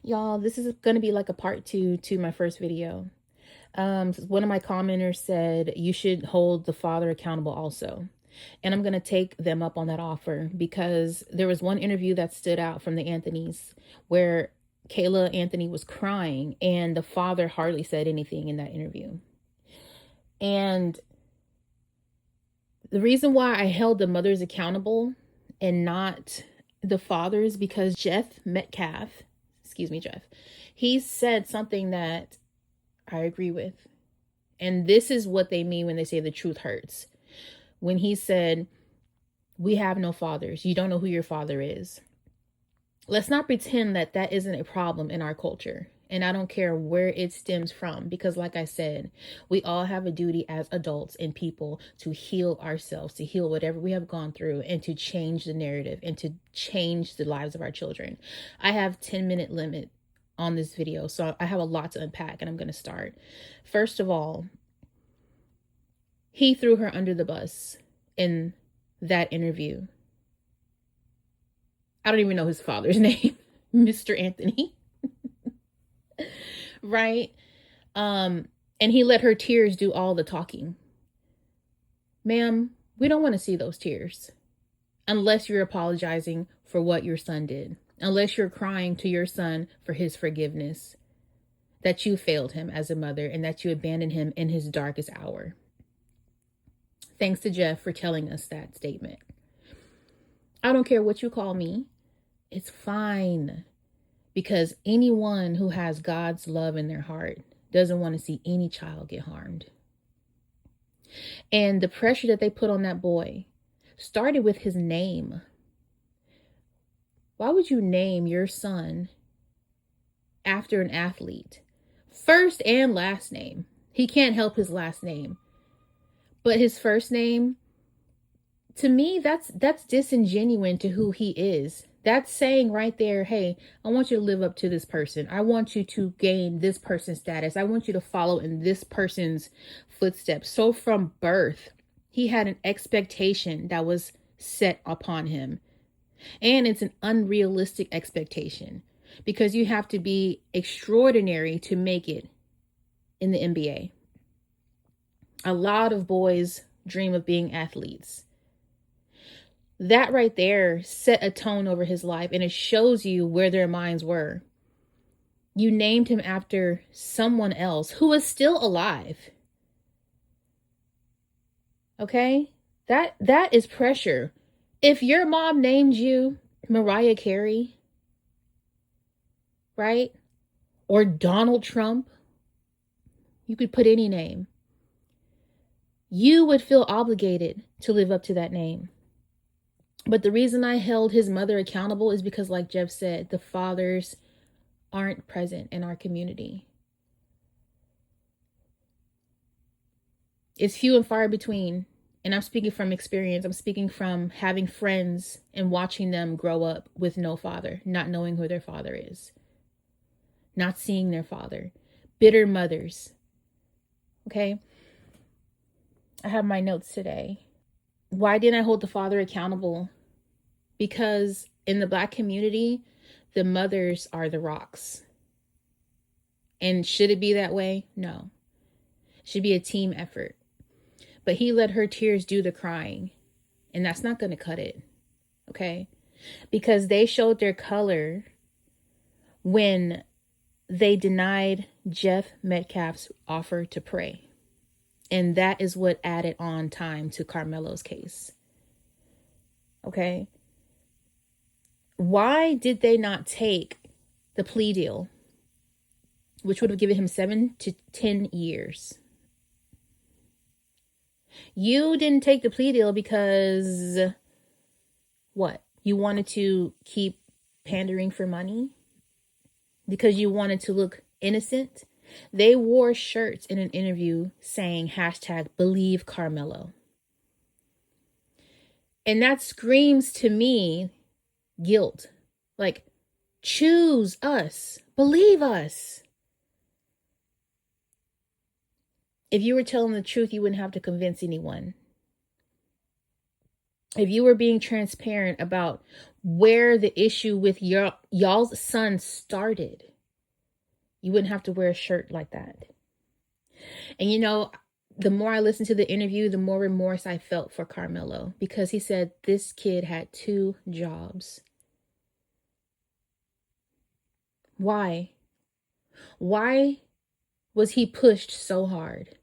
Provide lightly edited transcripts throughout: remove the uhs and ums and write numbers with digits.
Y'all, this is going to be like a part two to my first video. One of my commenters said you should hold the father accountable also. And I'm going to take them up on that offer because there was one interview that stood out from the Anthonys where Kayla Anthony was crying and the father hardly said anything in that interview. And the reason why I held the mothers accountable and not the fathers, because Jeff Metcalf, Jeff, he said something that I agree with. And this is what they mean when they say the truth hurts. When he said, we have no fathers. You don't know who your father is. Let's not pretend that that isn't a problem in our culture. And I don't care where it stems from, because like I said, we all have a duty as adults and people to heal ourselves, to heal whatever we have gone through, and to change the narrative and to change the lives of our children. I have 10-minute limit on this video, so I have a lot to unpack, and I'm going to start. First of all, he threw her under the bus in that interview. I don't even know his father's name, Mr. Anthony. Right? And he let her tears do all the talking. Ma'am, we don't want to see those tears unless you're apologizing for what your son did, unless you're crying to your son for his forgiveness, that you failed him as a mother and that you abandoned him in his darkest hour. Thanks to Jeff for telling us that statement. I don't care what you call me. It's fine. Because anyone who has God's love in their heart doesn't want to see any child get harmed. And the pressure that they put on that boy started with his name. Why would you name your son after an athlete? First and last name. He can't help his last name. But his first name, to me, that's disingenuous to who he is. That's saying right there, hey, I want you to live up to this person. I want you to gain this person's status. I want you to follow in this person's footsteps. So from birth, he had an expectation that was set upon him. And it's an unrealistic expectation because you have to be extraordinary to make it in the NBA. A lot of boys dream of being athletes. That right there set a tone over his life, and it shows you where their minds were. You named him after someone else who is still alive. Okay? That is pressure. If your mom named you Mariah Carey, right? Or Donald Trump, you could put any name. You would feel obligated to live up to that name. But the reason I held his mother accountable is because, like Jeff said, the fathers aren't present in our community. It's few and far between. And I'm speaking from experience. I'm speaking from having friends and watching them grow up with no father, not knowing who their father is, not seeing their father, bitter mothers. Okay? I have my notes today. Why didn't I hold the father accountable? Because in the Black community, the mothers are the rocks. And should it be that way? No. It should be a team effort. But he let her tears do the crying. And that's not going to cut it. Okay? Because they showed their color when they denied Jeff Metcalf's offer to pray. And that is what added on time to Carmelo's case. Okay? Why did they not take the plea deal, which would have given him 7 to 10 years? You didn't take the plea deal because what? You wanted to keep pandering for money? Because you wanted to look innocent? They wore shirts in an interview saying #believe Carmelo. And that screams to me guilt. Like, choose us. Believe us. If you were telling the truth, you wouldn't have to convince anyone. If you were being transparent about where the issue with y'all's son started, you wouldn't have to wear a shirt like that. And you know, the more I listened to the interview, the more remorse I felt for Carmelo, because he said this kid had 2 jobs. Why? Why was he pushed so hard?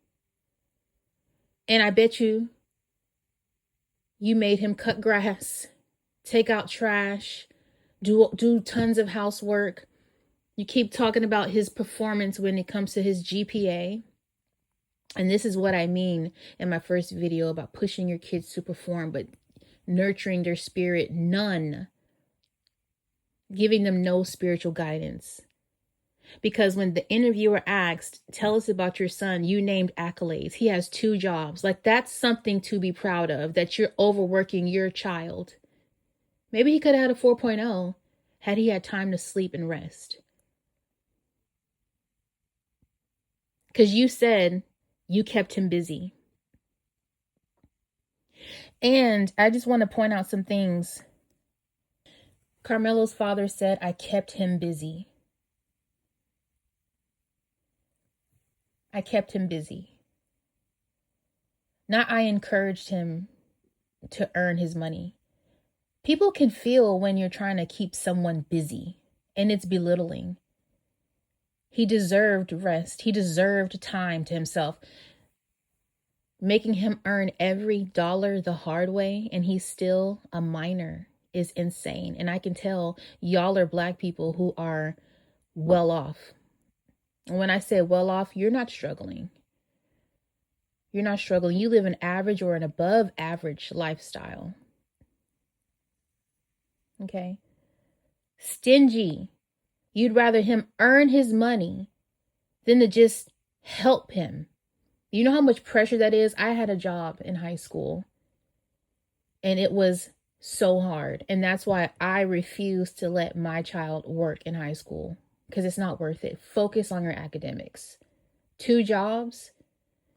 And I bet you made him cut grass, take out trash, do tons of housework. You keep talking about his performance when it comes to his GPA. And this is what I mean in my first video about pushing your kids to perform, but nurturing their spirit, none. Giving them no spiritual guidance. Because when the interviewer asked, tell us about your son, you named accolades. He has 2 jobs. Like, that's something to be proud of, that you're overworking your child. Maybe he could have had a 4.0 had he had time to sleep and rest. Because you said you kept him busy. And I just want to point out some things. Carmelo's father said, I kept him busy. I kept him busy. Not I encouraged him to earn his money. People can feel when you're trying to keep someone busy, and it's belittling. He deserved rest. He deserved time to himself. Making him earn every dollar the hard way, and he's still a minor, is insane. And I can tell y'all are Black people who are well off. And when I say well off, you're not struggling. You're not struggling. You live an average or an above average lifestyle. Okay? Stingy. You'd rather him earn his money than to just help him. You know how much pressure that is? I had a job in high school, and it was so hard. And that's why I refuse to let my child work in high school, because it's not worth it. Focus on your academics. 2 jobs.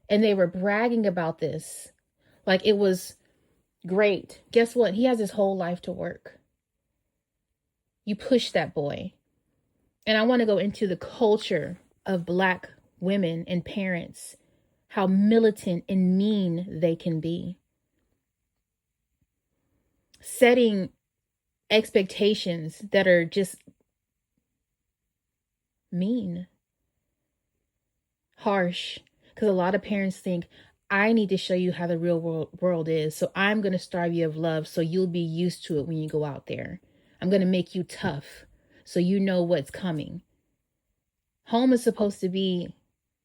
And they were bragging about this like it was great. Guess what? He has his whole life to work. You push that boy. And I want to go into the culture of Black women and parents, how militant and mean they can be. Setting expectations that are just mean, harsh. Because a lot of parents think, I need to show you how the real world is. So I'm going to starve you of love so you'll be used to it when you go out there. I'm going to make you tough so you know what's coming. Home is supposed to be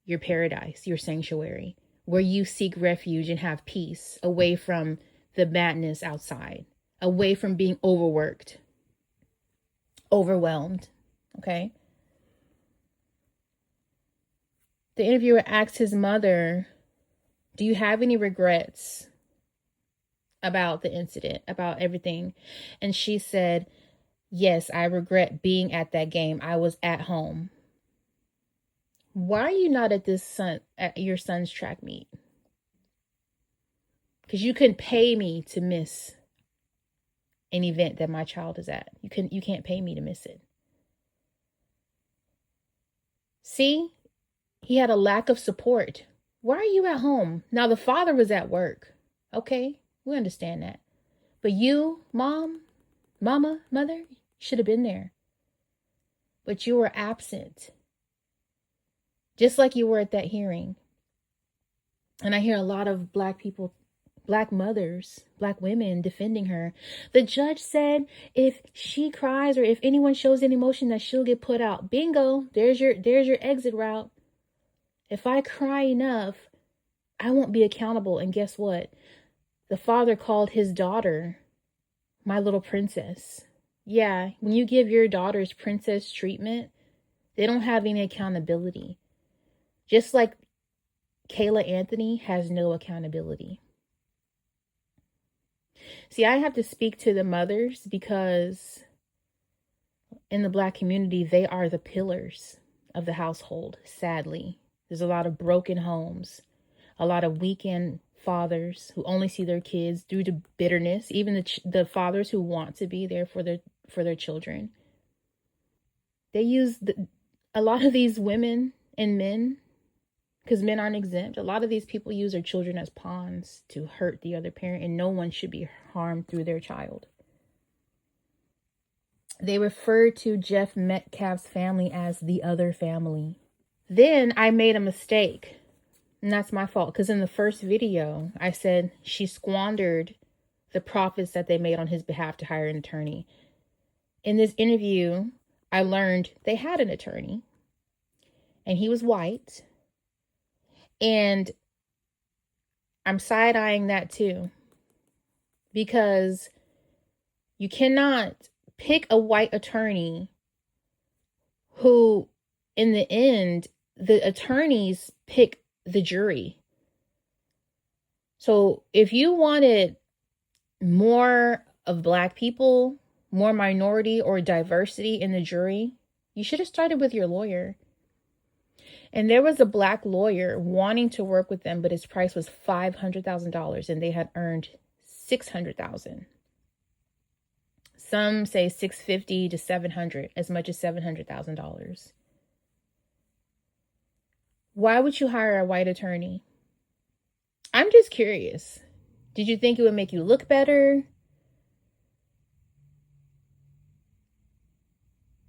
your paradise, your sanctuary, where you seek refuge and have peace away from the madness outside, away from being overworked, overwhelmed. Okay? The interviewer asked his mother, do you have any regrets about the incident, about everything? And she said, yes, I regret being at that game. I was at home. Why are you not at your son's track meet? Because you couldn't pay me to miss an event that my child is at. You can't pay me to miss it. See? He had a lack of support. Why are you at home? Now, the father was at work. Okay, we understand that. But you, mother, should have been there. But you were absent. Just like you were at that hearing. And I hear a lot of Black people, Black mothers, Black women defending her. The judge said if she cries or if anyone shows any emotion that she'll get put out. Bingo, there's your exit route. If I cry enough, I won't be accountable. And guess what? The father called his daughter my little princess. Yeah, when you give your daughters princess treatment, they don't have any accountability. Just like Kayla Anthony has no accountability. See, I have to speak to the mothers because in the Black community, they are the pillars of the household, sadly. There's a lot of broken homes, a lot of weekend fathers who only see their kids due to bitterness, even the fathers who want to be there for their children. They use a lot of these women and men, because men aren't exempt. A lot of these people use their children as pawns to hurt the other parent, and no one should be harmed through their child. They refer to Jeff Metcalf's family as the other family. Then I made a mistake, and that's my fault, because in the first video, I said she squandered the profits that they made on his behalf to hire an attorney. In this interview, I learned they had an attorney, and he was white, and I'm side-eyeing that too, because you cannot pick a white attorney who, in the end, the attorneys pick the jury. So if you wanted more of Black people, more minority or diversity in the jury, you should have started with your lawyer. And there was a Black lawyer wanting to work with them, but his price was $500,000 and they had earned $600,000. Some say $650,000 to $700,000, as much as $700,000. Why would you hire a white attorney? I'm just curious. Did you think it would make you look better?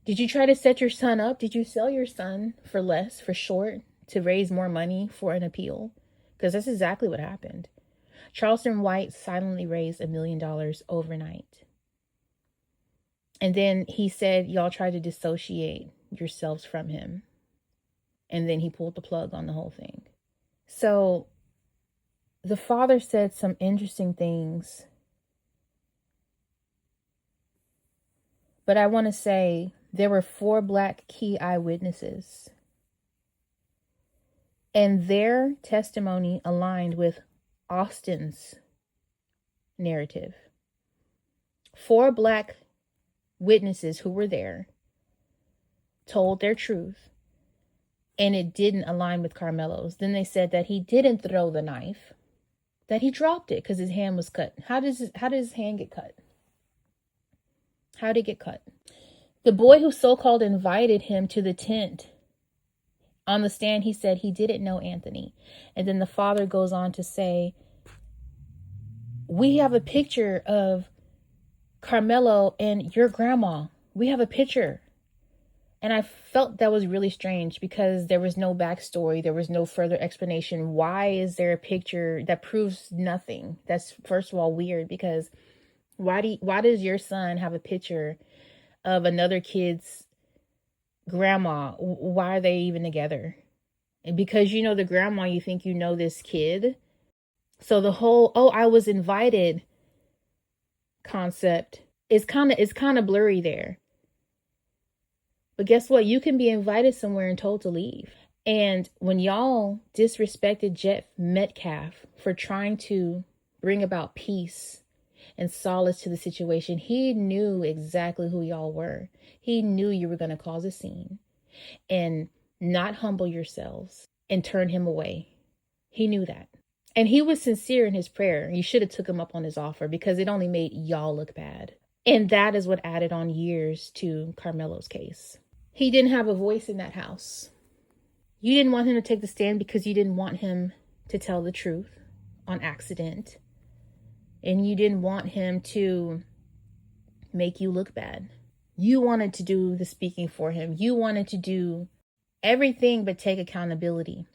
Did you try to set your son up? Did you sell your son for less, for short, to raise more money for an appeal? Because that's exactly what happened. Charleston White silently raised $1 million overnight. And then he said, y'all tried to dissociate yourselves from him. And then he pulled the plug on the whole thing. So the father said some interesting things. But I want to say there were 4 Black key eyewitnesses. And their testimony aligned with Austin's narrative. 4 Black witnesses who were there told their truth, and it didn't align with Carmelo's. Then they said that he didn't throw the knife, that he dropped it because his hand was cut. How did his hand get cut? How did it get cut? The boy who so-called invited him to the tent, on the stand, he said he didn't know Anthony. And then the father goes on to say, we have a picture of Carmelo and your grandma. We have a picture. And I felt that was really strange because there was no backstory. There was no further explanation. Why is there a picture that proves nothing? That's, first of all, weird, because why does your son have a picture of another kid's grandma? Why are they even together? And because you know the grandma, you think you know this kid. So the whole, oh, I was invited concept is kind of blurry there. But guess what? You can be invited somewhere and told to leave. And when y'all disrespected Jeff Metcalf for trying to bring about peace and solace to the situation, he knew exactly who y'all were. He knew you were going to cause a scene and not humble yourselves and turn him away. He knew that. And he was sincere in his prayer. You should have took him up on his offer because it only made y'all look bad. And that is what added on years to Carmelo's case. He didn't have a voice in that house. You didn't want him to take the stand because you didn't want him to tell the truth on accident. And you didn't want him to make you look bad. You wanted to do the speaking for him. You wanted to do everything but take accountability.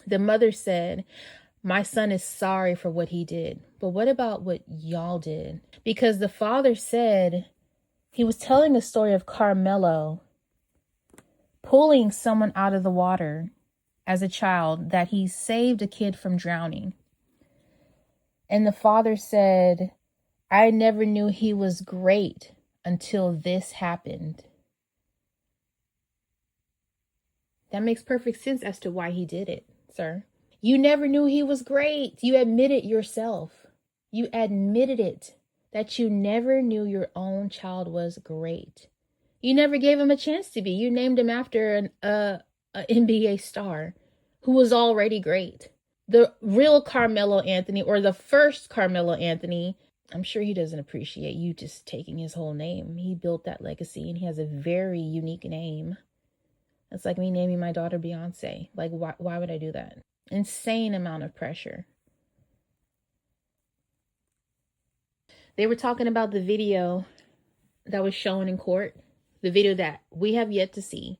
The mother said, my son is sorry for what he did. But what about what y'all did? Because the father said he was telling a story of Carmelo pulling someone out of the water as a child, that he saved a kid from drowning. And the father said, I never knew he was great until this happened. That makes perfect sense as to why he did it, sir. You never knew he was great. You admitted yourself. You admitted it, that you never knew your own child was great. You never gave him a chance to be. You named him after an NBA star who was already great. The real Carmelo Anthony, or the first Carmelo Anthony, I'm sure he doesn't appreciate you just taking his whole name. He built that legacy and he has a very unique name. It's like me naming my daughter Beyonce. Like, why would I do that? Insane amount of pressure. They were talking about the video that was shown in court, the video that we have yet to see,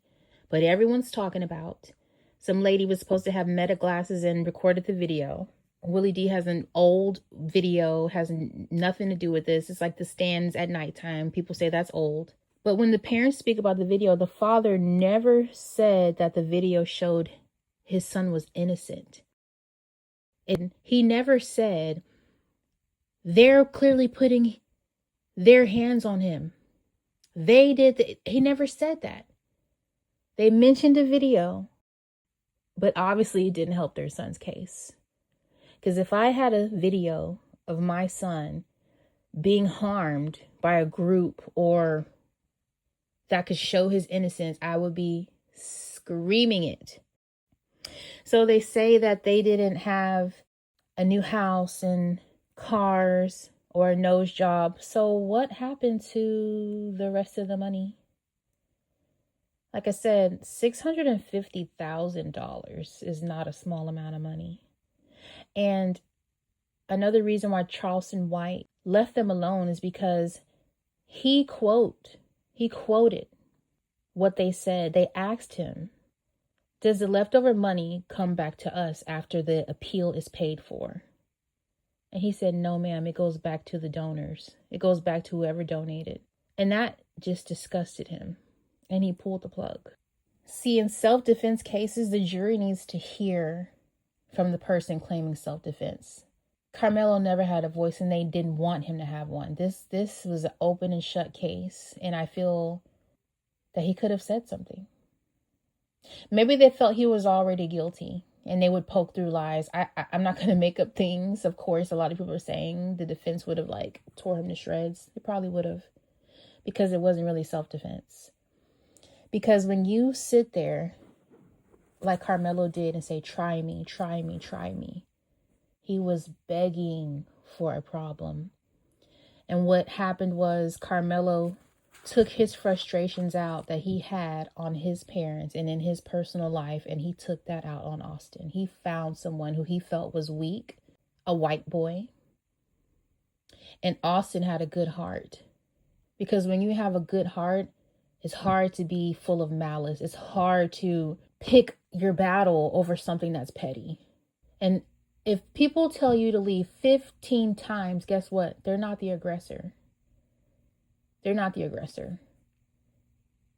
but everyone's talking about. Some lady was supposed to have Meta glasses and recorded the video. Willie D has an old video, has nothing to do with this. It's like the stands at nighttime. People say that's old. But when the parents speak about the video, the father never said that the video showed his son was innocent. And he never said they're clearly putting their hands on him. He never said that. They mentioned a video, but obviously it didn't help their son's case. Because if I had a video of my son being harmed by a group or that could show his innocence, I would be screaming it. So they say that they didn't have a new house and cars or a nose job. So what happened to the rest of the money? Like I said, $650,000 is not a small amount of money. And another reason why Charleston White left them alone is because he quoted what they said. They asked him, does the leftover money come back to us after the appeal is paid for? And he said, no, ma'am, it goes back to the donors. It goes back to whoever donated. And that just disgusted him. And he pulled the plug. See, in self-defense cases, the jury needs to hear from the person claiming self-defense. Carmelo never had a voice and they didn't want him to have one. This was an open and shut case. And I feel that he could have said something. Maybe they felt he was already guilty and they would poke through lies. I'm not going to make up things. Of course, a lot of people are saying the defense would have tore him to shreds. They probably would have, because it wasn't really self-defense. Because when you sit there like Carmelo did and say, try me, try me, try me, he was begging for a problem. And what happened was Carmelo took his frustrations out that he had on his parents and in his personal life, and he took that out on Austin. He found someone who he felt was weak, a white boy. And Austin had a good heart. Because when you have a good heart, it's hard to be full of malice. It's hard to pick your battle over something that's petty. And if people tell you to leave 15 times, guess what? They're not the aggressor. They're not the aggressor.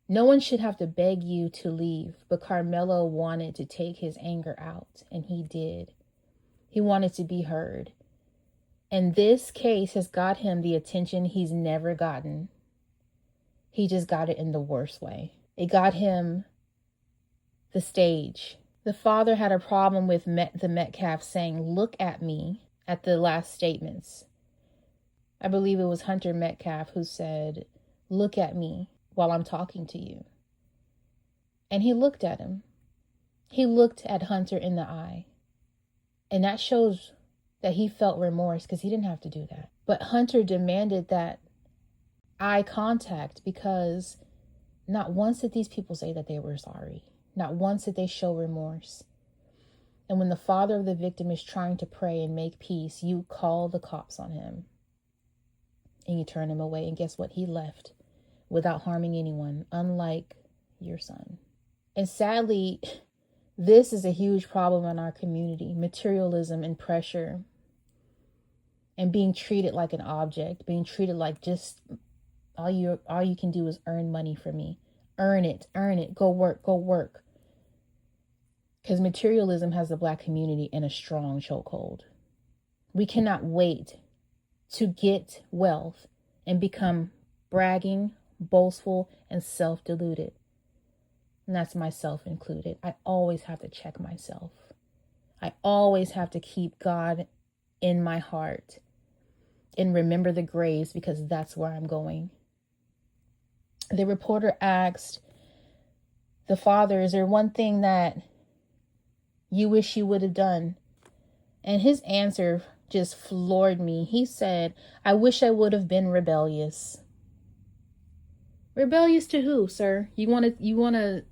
No one should have to beg you to leave, but Carmelo wanted to take his anger out, and he did. He wanted to be heard. And this case has got him the attention he's never gotten. He just got it in the worst way. It got him the stage. The father had a problem with the Metcalf saying, look at me, at the last statements. I believe it was Hunter Metcalf who said, look at me while I'm talking to you. And he looked at him. He looked at Hunter in the eye. And that shows that he felt remorse because he didn't have to do that. But Hunter demanded that eye contact because not once did these people say that they were sorry. Not once did they show remorse. And when the father of the victim is trying to pray and make peace, you call the cops on him. And you turn him away. And guess what? He left without harming anyone, unlike your son. And sadly, this is a huge problem in our community. Materialism and pressure. And being treated like an object. Being treated like just all you can do is earn money for me. Earn it. Go work. Because materialism has the Black community in a strong chokehold. We cannot wait to get wealth and become bragging, boastful, and self-deluded. And that's myself included. I always have to check myself. I always have to keep God in my heart and remember the graves, because that's where I'm going. The reporter asked the father, is there one thing that you wish you would have done And his answer just floored me. He said, I wish I would have been rebellious. Rebellious to who, sir? You want to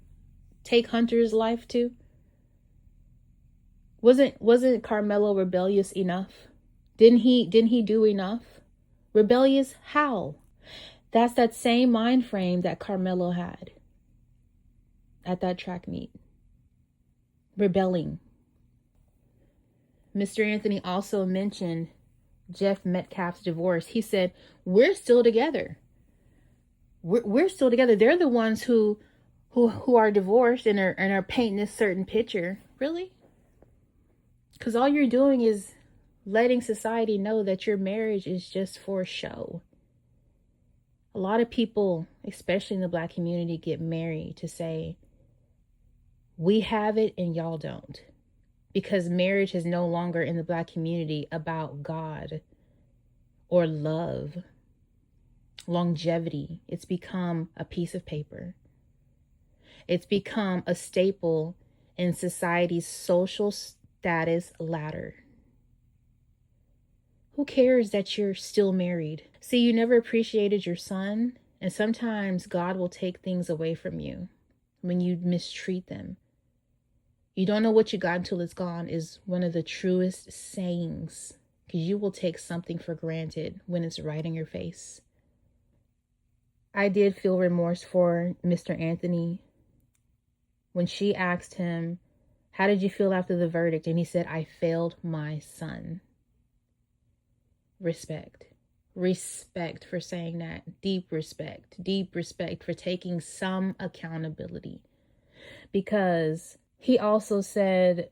take Hunter's life too? Wasn't Carmelo rebellious enough? Didn't he do enough? Rebellious how? That's that same mind frame that Carmelo had at that track meet. Rebelling. Mr. Anthony also mentioned Jeff Metcalf's divorce. He said, we're still together. We're still together. They're the ones who are divorced and are painting this certain picture. Really? Because all you're doing is letting society know that your marriage is just for show. A lot of people, especially in the Black community, get married to say, we have it and y'all don't. Because marriage is no longer in the Black community about God or love, longevity. It's become a piece of paper. It's become a staple in society's social status ladder. Who cares that you're still married? See, you never appreciated your son, and sometimes God will take things away from you when you mistreat them. You don't know what you got until it's gone is one of the truest sayings, because you will take something for granted when it's right in your face. I did feel remorse for Mr. Anthony when she asked him, how did you feel after the verdict? And he said, I failed my son. Respect for saying that. Deep respect for taking some accountability. Because he also said,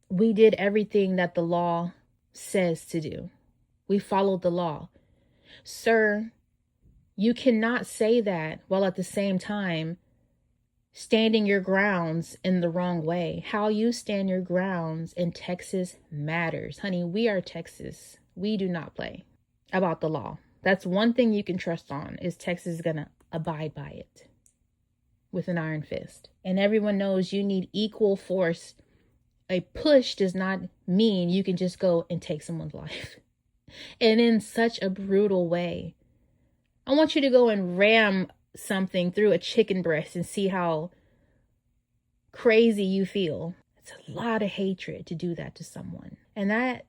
we did everything that the law says to do. We followed the law. Sir, you cannot say that while at the same time standing your grounds in the wrong way. How you stand your grounds in Texas matters. Honey, we are Texas. We do not play about the law. That's one thing you can trust on, is Texas is going to abide by it with an iron fist. And everyone knows you need equal force. A push does not mean you can just go and take someone's life. And in such a brutal way. I want you to go and ram something through a chicken breast and see how crazy you feel. It's a lot of hatred to do that to someone. And that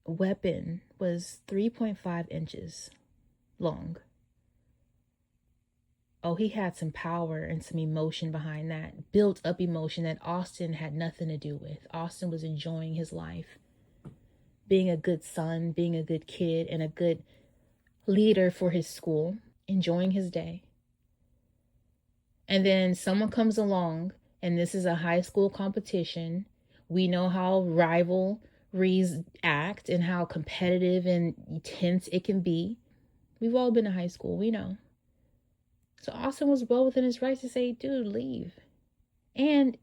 weapon was 3.5 inches long. Oh, he had some power and some emotion behind that. Built up emotion that Austin had nothing to do with. Austin was enjoying his life. Being a good son, being a good kid, and a good leader for his school. Enjoying his day. And then someone comes along, and this is a high school competition. We know how rivalries act and how competitive and intense it can be. We've all been to high school. We know. So Austin was well within his rights to say, dude, leave. And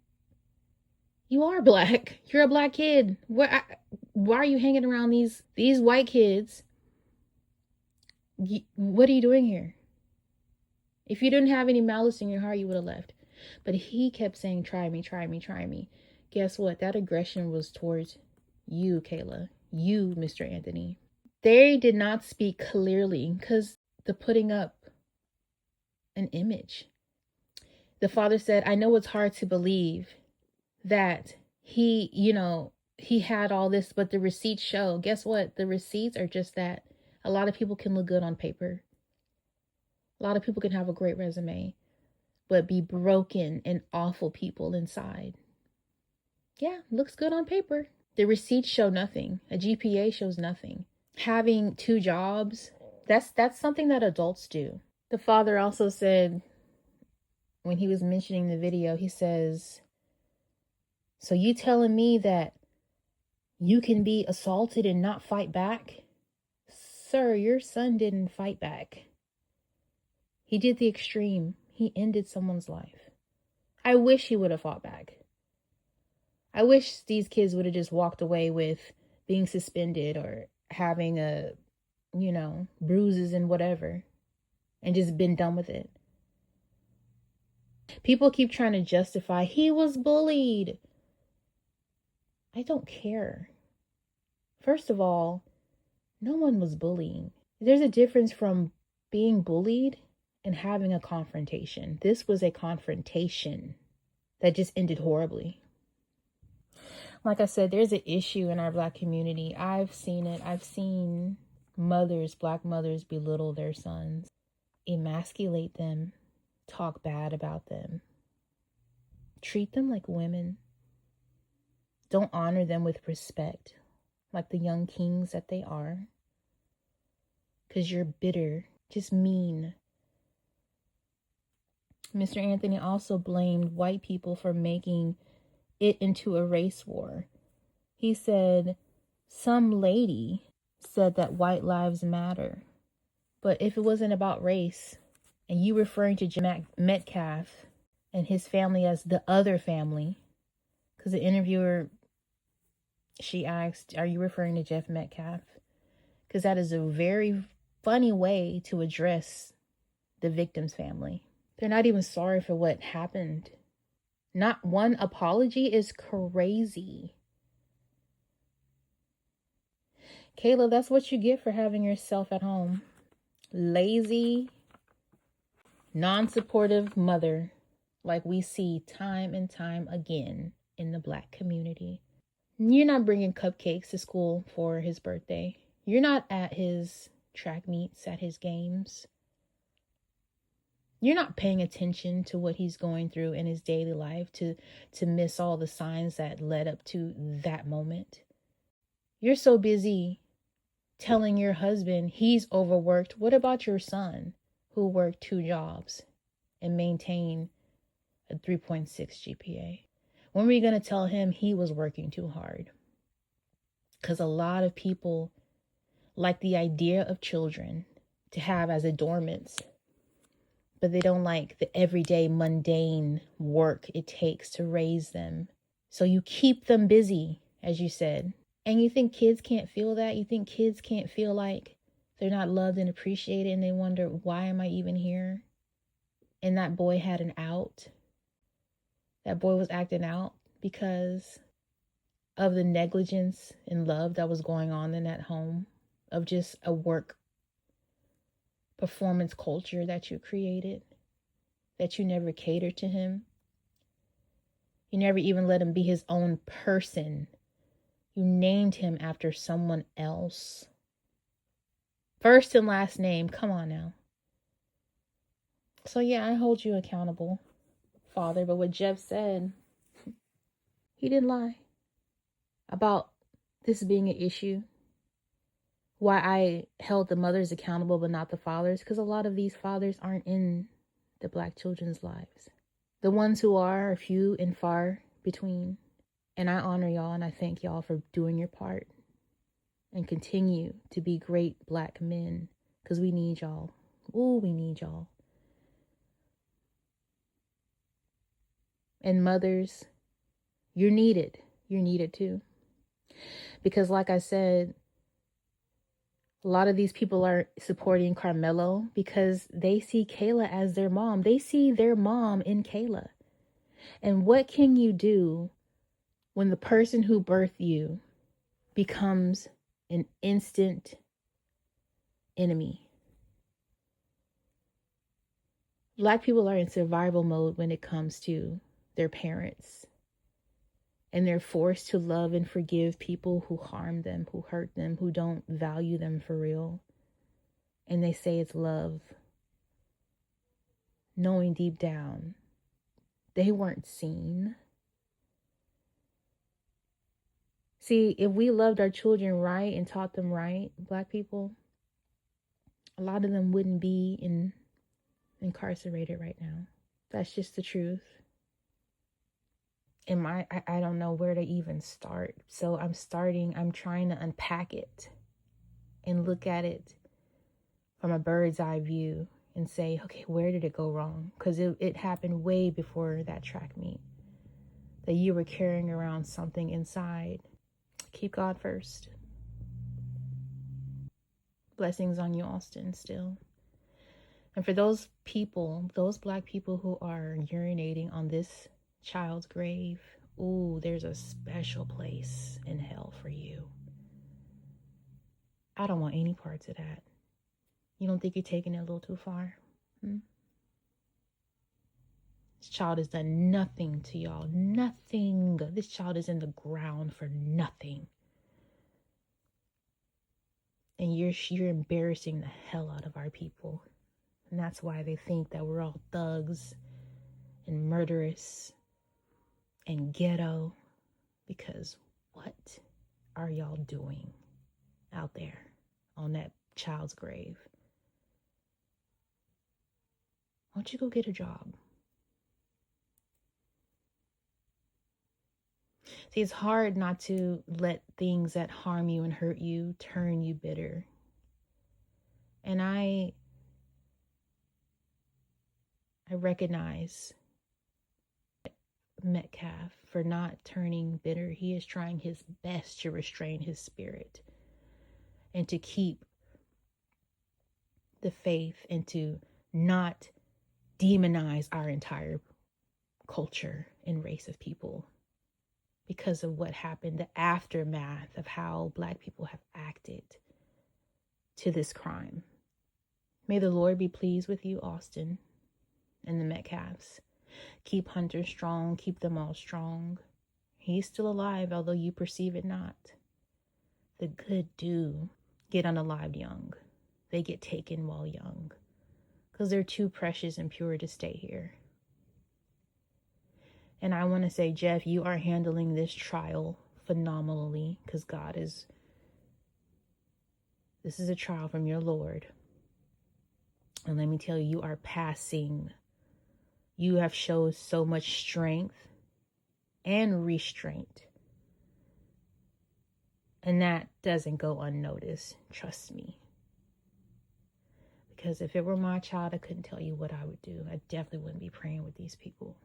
you are Black. You're a Black kid. Why are you hanging around these white kids? What are you doing here? If you didn't have any malice in your heart, you would have left. But he kept saying, try me, try me, try me. Guess what? That aggression was towards you, Kayla. You, Mr. Anthony. They did not speak clearly because the putting up an image. The father said, I know it's hard to believe that he had all this, but the receipts show. Guess what? The receipts are just that. A lot of people can look good on paper. A lot of people can have a great resume, but be broken and awful people inside. Yeah, looks good on paper. The receipts show nothing. A GPA shows nothing. Having 2 jobs, that's something that adults do. The father also said, when he was mentioning the video, he says, so you telling me that you can be assaulted and not fight back? Sir, your son didn't fight back. He did the extreme. He ended someone's life. I wish he would have fought back. I wish these kids would have just walked away with being suspended or having bruises and whatever, and just been done with it. People keep trying to justify he was bullied. I don't care. First of all, no one was bullying. There's a difference from being bullied and having a confrontation. This was a confrontation that just ended horribly. Like I said, there's an issue in our Black community. I've seen it. I've seen mothers, Black mothers, belittle their sons, emasculate them, talk bad about them, treat them like women, don't honor them with respect, like the young kings that they are, because you're bitter, just mean. Mr. Anthony also blamed white people for making it into a race war. He said, some lady said that white lives matter. But if it wasn't about race, and you referring to Jim Metcalf and his family as the other family, because the interviewer, she asked, are you referring to Jeff Metcalf? Because that is a very funny way to address the victim's family. They're not even sorry for what happened. Not one apology is crazy. Kayla, that's what you get for having yourself at home. Lazy, non-supportive mother, like we see time and time again in the Black community. You're not bringing cupcakes to school for his birthday. You're not at his track meets, at his games. You're not paying attention to what he's going through in his daily life to miss all the signs that led up to that moment. You're so busy telling your husband he's overworked. What about your son who worked 2 jobs and maintained a 3.6 GPA? When were you going to tell him he was working too hard? Because a lot of people like the idea of children to have as adornments, but they don't like the everyday mundane work it takes to raise them. So you keep them busy, as you said. And you think kids can't feel that? You think kids can't feel like they're not loved and appreciated, and they wonder, why am I even here? And that boy had an out. That boy was acting out because of the negligence and love that was going on in that home, of just a work performance culture that you created, that you never catered to him. You never even let him be his own person. You named him after someone else. First and last name, come on now. So yeah, I hold you accountable, Father. But what Jeff said, he didn't lie about this being an issue. Why I held the mothers accountable but not the fathers, because a lot of these fathers aren't in the Black children's lives. The ones who are few and far between. And I honor y'all and I thank y'all for doing your part. And continue to be great Black men, because we need y'all. Ooh, we need y'all. And mothers, you're needed. You're needed too. Because like I said, a lot of these people are supporting Carmelo because they see Kayla as their mom. They see their mom in Kayla. And what can you do when the person who birthed you becomes an instant enemy? Black people are in survival mode when it comes to their parents. And they're forced to love and forgive people who harm them, who hurt them, who don't value them for real. And they say it's love, knowing deep down they weren't seen. See, if we loved our children right and taught them right, Black people, a lot of them wouldn't be incarcerated right now. That's just the truth. And I don't know where to even start. So I'm trying to unpack it and look at it from a bird's eye view and say, okay, where did it go wrong? Because it happened way before that track meet, that you were carrying around something inside. Keep God first. Blessings on you, Austin, still. And for those people, those Black people who are urinating on this child's grave, ooh, there's a special place in hell for you. I don't want any parts of that. You don't think you're taking it a little too far? This child has done nothing to y'all. Nothing. This child is in the ground for nothing. And you're embarrassing the hell out of our people. And that's why they think that we're all thugs and murderous and ghetto. Because what are y'all doing out there on that child's grave? Why don't you go get a job? See, it's hard not to let things that harm you and hurt you turn you bitter. And I recognize Metcalf for not turning bitter. He is trying his best to restrain his spirit and to keep the faith and to not demonize our entire culture and race of people because of what happened, the aftermath of how Black people have acted to this crime. May the Lord be pleased with you, Austin, and the Metcalfs. Keep Hunter strong. Keep them all strong. He's still alive, although you perceive it not. The good do get unalived young. They get taken while young because they're too precious and pure to stay here. And I want to say, Jeff, you are handling this trial phenomenally because this is a trial from your Lord. And let me tell you, you are passing. You have shown so much strength and restraint. And that doesn't go unnoticed. Trust me. Because if it were my child, I couldn't tell you what I would do. I definitely wouldn't be praying with these people.